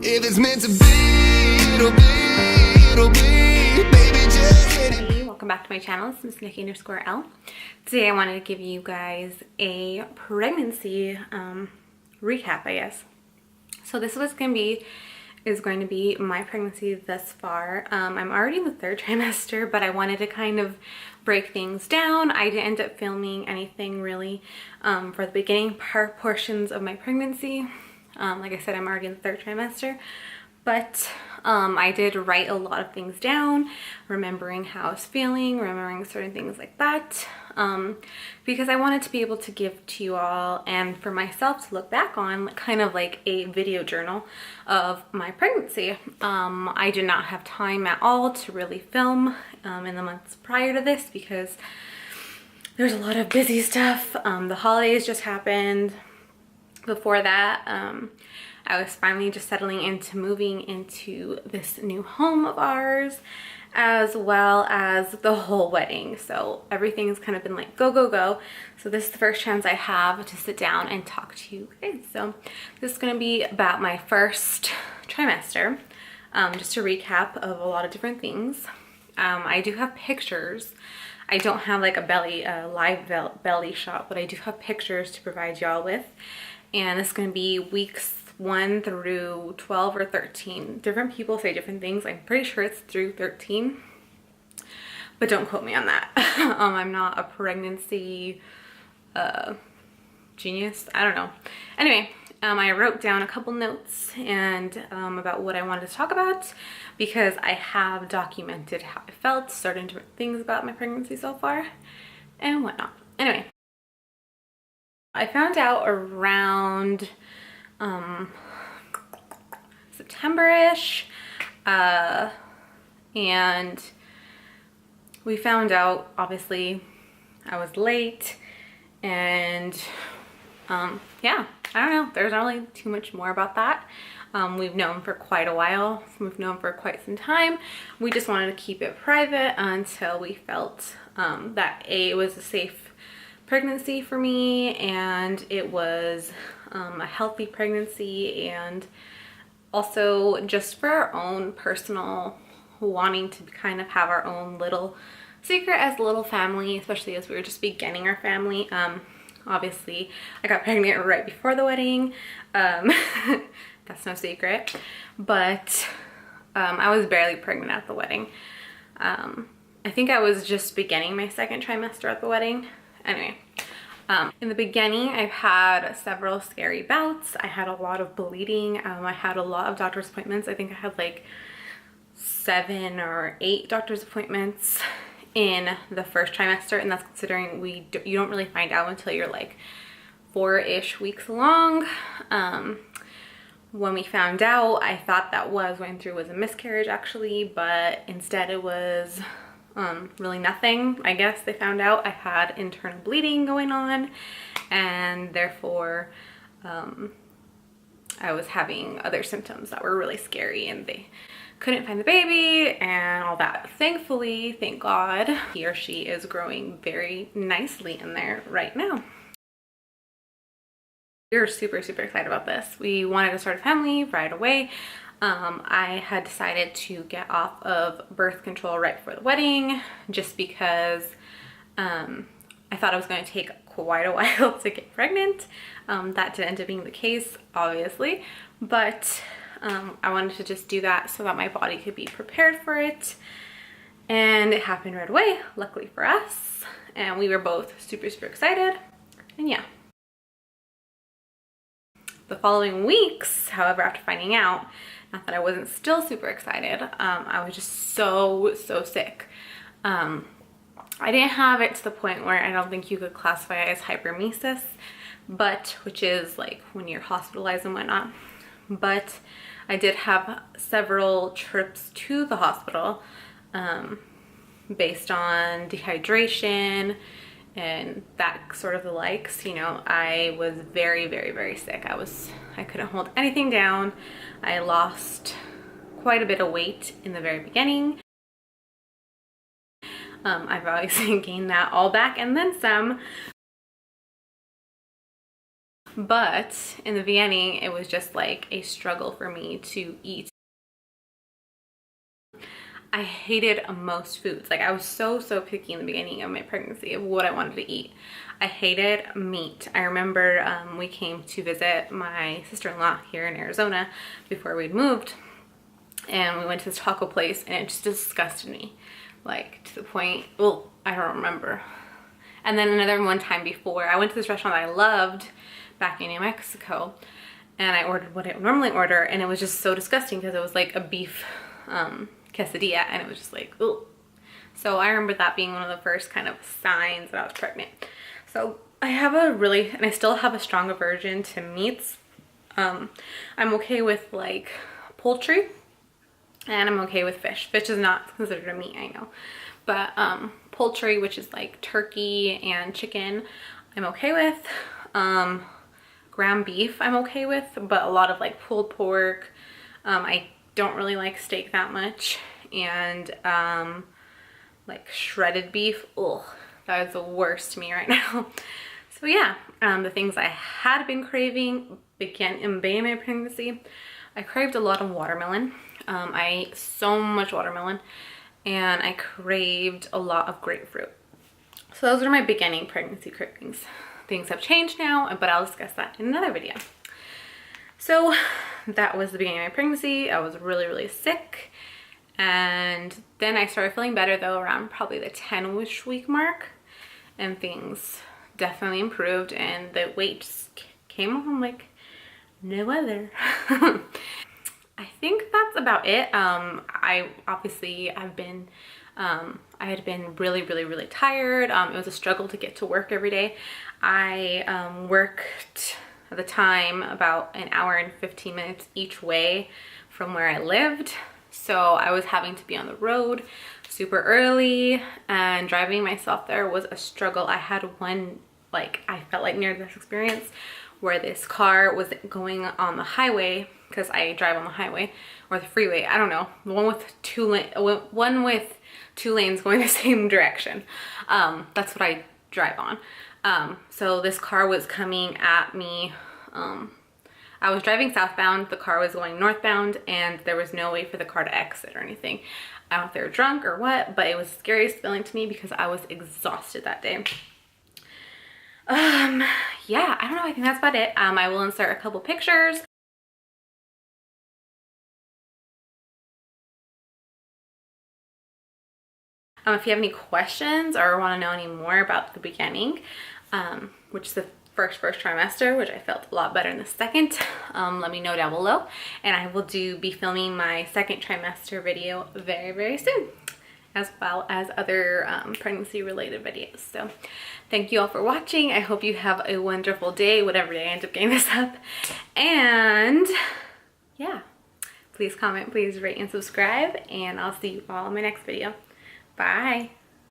If it's meant to be, it'll be, baby, just hit it. Hey, welcome back to my channel. It's Miss Nikki_L. Today I wanted to give you guys a pregnancy recap, I guess. So this is going to be my pregnancy thus far. I'm already in the 3rd trimester, but I wanted to kind of break things down. I didn't end up filming anything really for the beginning portions of my pregnancy. Like I said, I'm already in the 3rd trimester, but I did write a lot of things down, remembering how I was feeling, remembering certain things like that, because I wanted to be able to give to you all and for myself to look back on, kind of like a video journal of my pregnancy. I did not have time at all to really film in the months prior to this because there's a lot of busy stuff. The holidays just happened. Before that, I was finally just settling into moving into this new home of ours, as well as the whole wedding. So everything's kind of been like go, go, go. So this is the first chance I have to sit down and talk to you guys. So this is going to be about my 1st trimester, just a recap of a lot of different things. I do have pictures. I don't have like a live belly shot, but I do have pictures to provide y'all with. And it's going to be weeks 1 through 12 or 13. Different people say different things. I'm pretty sure it's through 13, but don't quote me on that. I'm not a pregnancy genius. I don't know. Anyway, I wrote down a couple notes and about what I wanted to talk about because I have documented how I felt, certain different things about my pregnancy so far and whatnot. Anyway, I found out around September-ish, and we found out, obviously, I was late, and yeah, I don't know, there's not really too much more about that. We've known for quite a while, we've known for quite some time. We just wanted to keep it private until we felt that it was a safe pregnancy for me, and it was a healthy pregnancy, and also just for our own personal wanting to kind of have our own little secret as a little family, especially as we were just beginning our family. Obviously I got pregnant right before the wedding. That's no secret, but I was barely pregnant at the wedding. I think I was just beginning my 2nd trimester at the wedding. Anyway, in the beginning, I've had several scary bouts. I had a lot of bleeding. I had a lot of doctor's appointments. I think I had like 7 or 8 doctor's appointments in the 1st trimester, and that's considering you don't really find out until you're like 4-ish weeks along. When we found out, I thought that what I was going through was a miscarriage actually, but instead it was really nothing. I guess they found out I had internal bleeding going on, and therefore I was having other symptoms that were really scary, and they couldn't find the baby and all that. Thankfully, thank God, he or she is growing very nicely in there right now. We're super, super excited about this. We wanted to start a family right away. I had decided to get off of birth control right before the wedding just because I thought it was going to take quite a while to get pregnant. That did end up being the case, obviously, but I wanted to just do that so that my body could be prepared for it, and it happened right away, luckily for us, and we were both super, super excited, and yeah. The following weeks, however, after finding out, not that I wasn't still super excited, I was just so sick. I didn't have it to the point where I don't think you could classify it as hyperemesis, but which is like when you're hospitalized and whatnot. But I did have several trips to the hospital based on dehydration and that sort of the likes. You know, I was very, very, very sick. I couldn't hold anything down. I lost quite a bit of weight in the very beginning. I've obviously gained that all back and then some. But in the beginning, it was just like a struggle for me to eat. I hated most foods. Like I was so picky in the beginning of my pregnancy of what I wanted to eat. I hated meat. I remember we came to visit my sister-in-law here in Arizona before we'd moved, and we went to this taco place and it just disgusted me, like to the point, well, I don't remember. And then another one time before, I went to this restaurant that I loved back in New Mexico, and I ordered what I would normally order, and it was just so disgusting because it was like a beef quesadilla, and it was just like, ooh. So I remember that being one of the first kind of signs that I was pregnant. So I have and I still have a strong aversion to meats. I'm okay with like poultry, and I'm okay with fish. Fish is not considered a meat, I know. But poultry, which is like turkey and chicken, I'm okay with. Ground beef I'm okay with, but a lot of like pulled pork, I don't really like steak that much, and like shredded beef, ugh, that is the worst to me right now. So yeah, the things I had been craving began in my pregnancy. I craved a lot of watermelon. I ate so much watermelon, and I craved a lot of grapefruit. So those are my beginning pregnancy cravings. Things have changed now, but I'll discuss that in another video. So that was the beginning of my pregnancy. I was really sick, and then I started feeling better though around probably the 10-ish week mark, and things definitely improved, and the weight just came on like no other. I think that's about it. I had been really tired. It was a struggle to get to work every day. I worked at the time about an hour and 15 minutes each way from where I lived. So I was having to be on the road super early, and driving myself there was a struggle. I had one, like, I felt like near this experience where this car was going on the highway, because I drive on the highway or the freeway, I don't know, one with two lanes going the same direction. That's what I drive on. So this car was coming at me. I was driving southbound, the car was going northbound, and there was no way for the car to exit or anything. I don't know if they were drunk or what, but it was the scariest feeling to me because I was exhausted that day. Yeah, I don't know, I think that's about it. I will insert a couple pictures. If you have any questions or want to know any more about the beginning, which is the first trimester, which I felt a lot better in the second, let me know down below, and I will be filming my second trimester video very soon, as well as other pregnancy related videos. So thank you all for watching. I hope you have a wonderful day, whatever day I end up getting this up, and yeah, please comment, please rate and subscribe, and I'll see you all in my next video. Bye.